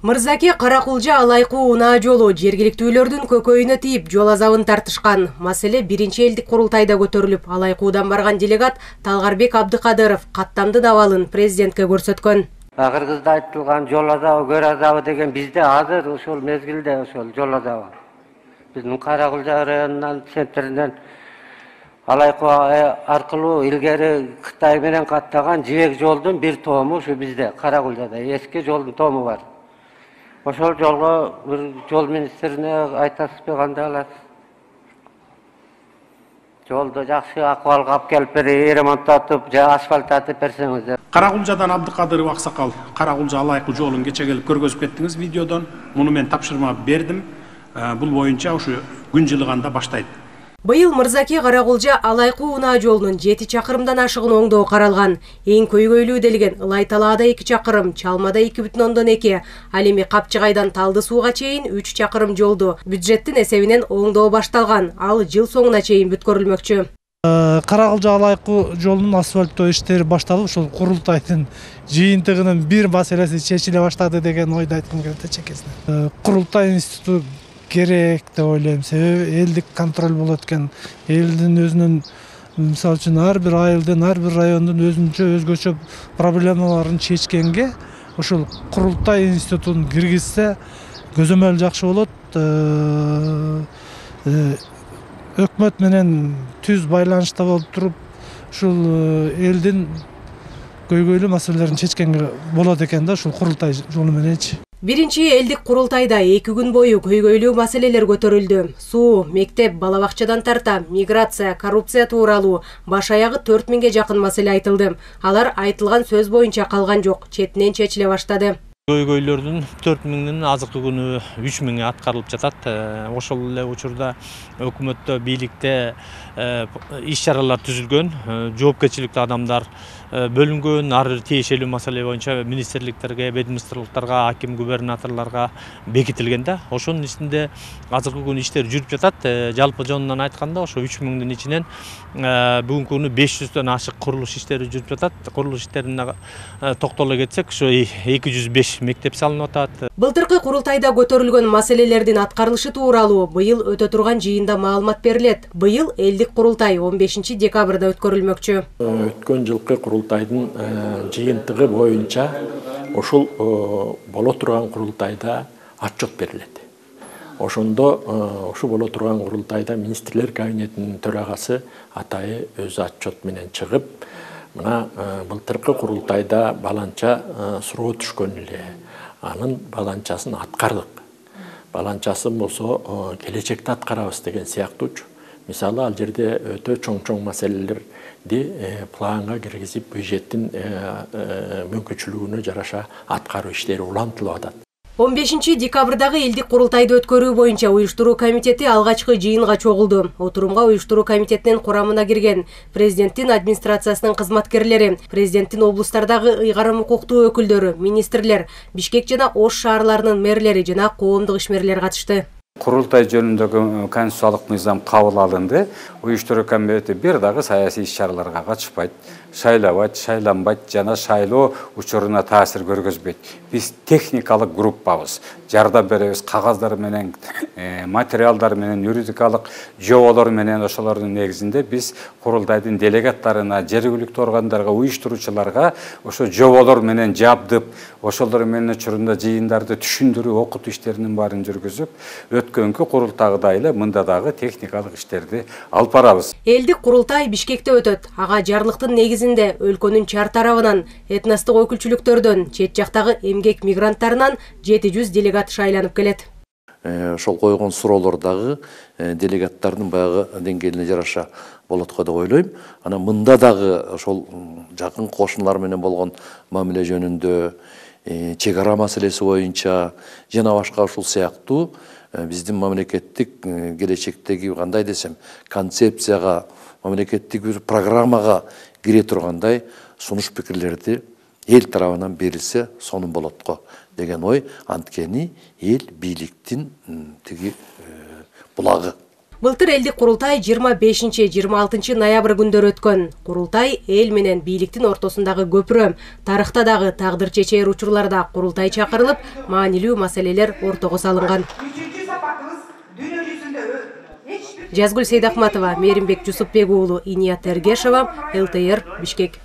Мырзаке Каракулжа Алайкуу унаа жолу жергиликтүүлөрдүн көкөйүнө тийип жол азабын тартышкан. Маселе биринчи элдик курултайда көтөрүлүп, Алайкуудан барган делегат Талгарбек Абдыкадыров каттамдын абалын президентке көрсөткөн. Кыргызда айтылган жол азабы, көр азабы деген бизде азыр ошол мезгилде ошол жол азабы. Биздин Каракулжа районунан центринен Алайкуу аркылуу илгери Кытай менен каттаган жибек жолдун бир тому ушу бизде Каракулжада эски жолдун тому бар. Ошол жолго бир жол министрине айтасызбы кандай аласыз? Жолду жакшы акыбалга алып келип ремонттатып, же асфальттатып берсеңиздер. Каракулжадан Абдыкадыров аксакал Каракулжа Алайкуу жолун кече келип көргөзүп кеттиңиз видеодон. Муну мен тапшырма бердим. Бул боюнча ушу күн жылыганда баштайт. Быйыл Мырзаке Каракулжа Алайкуу унаа жолунун 7 чакырымдан ашыгын оңдоо каралган. Эң көйгөйлүү делген Лайталаада 2 чакырым, Чалмада 2,2, ал эми Капчыгайдан Талды сууга чейин 3 чакырым жолду бюджеттин эсебинен оңдоо башталган. Ал жыл соңуна чейин бүткөрүлмөкчү. Каракулжа Алайкуу жолунун асфальттоо иштери башталып, ошол курултайдын жыйынтыгынын бир маселеси чечиле баштады деген ойду айткым келет чекесине. Курултай институту керек деп ойлойм. Себеби элдик контроль болот экен. Элдин өзүнүн мисалы үчүн ар бир айылдын, ар бир райондун өзгөчө проблемаларын чечкенге ошол курултай институтун киргизсе көзөмөл жакшы болот. Өкмөт менен түз байланышта болуп туруп, ушул элдин көйгөйлүү маселелерин чечкенге болот экен да, ушул курултай жолу мененчи. Биринчи элдик курултайда 2 күн бою көйгөйлүү маселелер көтөрүлдү. Суу, мектеп, бала бакчадан тарта, миграция, коррупция тууралуу баш аягы 4000ге жакын маселе айтылды. Алар айтылган сөз боюнча калган жок, четинен чечиле баштады. Көйгөйлөрдүн 4000'nin азыктыгыны 3000'e аткарылып жатат. Ошол эле учурда өкмөттө, бийликте иш чаралар түзүлгөн, жоопкерчиликтүү адамдар бөлүнгөн, ар тиешелүү маселе боюнча министрликтерге, ведомстволуктарга, аким губернаторлорго бекитилген да. Ошонун ичинде азыркы күнү иштер жүрүп жатат. Жалпы жонунан айтканда, ошо 3000'nin ичинен бүгүнкү күнү 500'дөн ашык курулуш иштери жүрүп жатат. Курулуш иштерине токтоло кетсек, ошо 205 мектеп салынып атат. Былтыркы курултайда көтөрүлгөн маселелердин аткарылышы тууралуу быйыл өтө турган жыйында маалымат берилет. Быйыл элдик курултай 15 декабрда өткөрүлмөкчү. Өткөн жылкы курултайдын жыйынтыгы боюнча ошол боло турган курултайда отчет берилет. Ошондо ошо боло турган курултайда министрлер кабинетинин төрагасы атайы өз отчет менен чыгып, мына былтыркы курултайда баланча суроо түшкөн эле. Анын баланчасын аткардык. Баланчасын болсо келечекте аткарабыз деген сыяктуучу. Мисалы ал жерде өтө чоң маселелерди планга киргизип, бюджеттин мүмкүнчүлүгүнө жараша аткаруу иштери улантылып атат. 15 декабрдагы элдик курултайды өткөрүү боюнча уюштуруу комитети алгачкы жыйынга чогулду. Отурумга уюштуруу комитетинин курамына кирген президенттин администрациясынын кызматкерлери, президенттин облустардагы ыйгарым укуктуу өкүлдөрү, министрлер, Бишкек жана Ош шаарларынын мэрлери жана коомдук ишмерлер катышты. Курултай жөнүндөгү конституциялык мыйзам кабыл алынды. Уюштуруу комитети бир дагы саясий иш-чараларга катышпайт, шайлабайт, шайланбайт жана шайлоо учуруна таасир көргөзбөйт. Биз техникалык группабыз. Жардам беребиз кагаздар менен, материалдар менен, юридикалык жоболор менен ошолордун негизинде биз курултайдын делегаттарына, жергиликтүү органдарга, уюштуруучуларга ошо жоболор менен жабдып, ошолор менен учурунда жыйындарды түшүндүрүү, окутуу иштеринин баарын жүргүзүп, өткөнкү курултайдагы эле мында дагы техникалык иштерди алып барабыз. Элдик курултай Бишкекте өтөт. Ага жарлыктын негизинде өлкөнүн чар тарабынан, этностук өкүлчүлүктөрдөн, чет жактагы эмгек мигранттарынан 700 делегат шайланып келет. Ошол койгон суроолор дагы делегаттардын баягы деңгээлине жараша болот го деп ойлойм. Анан мында дагы ошол жакын кошуналар менен болгон мамиле жөнүндө, чек ара маселеси боюнча жана башка ушул сыяктуу биздин мамлекеттик келечектеги кандай десем концепцияга, мамлекеттик бир программага кире тургандай сунуш пикирлерди эл тарабынан берилсе сонун болот го деген ой. Анткени эл бийликтин тиги булагы. Былтыр элдик курултай 25-26 ноябрь күндөрү өткөн. Курултай эл менен бийликтин ортосундагы көпүрө. Тарыхта дагы тагдыр чечер учурларда курултай чакырылып, маанилүү маселелер ортого салынган. Жазгүл Сейдахматова, Меримбек Жусупбек уулу, Иният Эргешова, ЛТР, Бишкек.